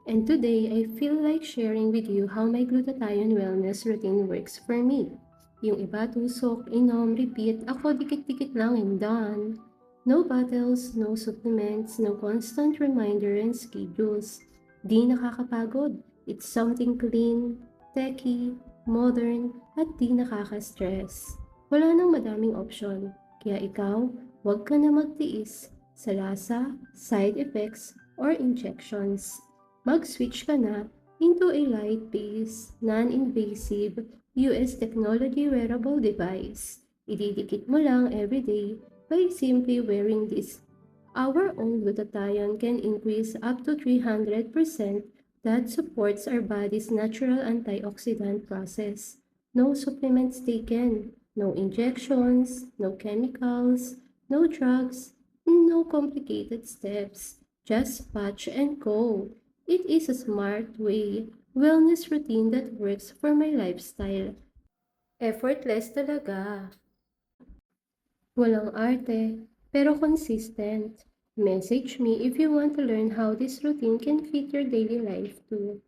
And today, I feel like sharing with you how my glutathione wellness routine works for me. Yung iba tusok, inom, repeat, ako dikit-dikit lang and done. No bottles, no supplements, no constant reminder and schedules. Di nakakapagod. It's something clean, techy, modern, at di nakaka-stress. Wala nang madaming option. Kaya ikaw, huwag ka na magtiis sa lasa, side effects, or injections. Mag-switch ka na into a light-based, non-invasive US technology wearable device. Ididikit mo lang everyday by simply wearing this. Our own glutathione can increase up to 300% that supports our body's natural antioxidant process. No supplements taken, no injections, no chemicals, no drugs, no complicated steps. Just patch and go. It is a smart way, wellness routine that works for my lifestyle. Effortless talaga. Walang arte, pero consistent. Message me if you want to learn how this routine can fit your daily life too.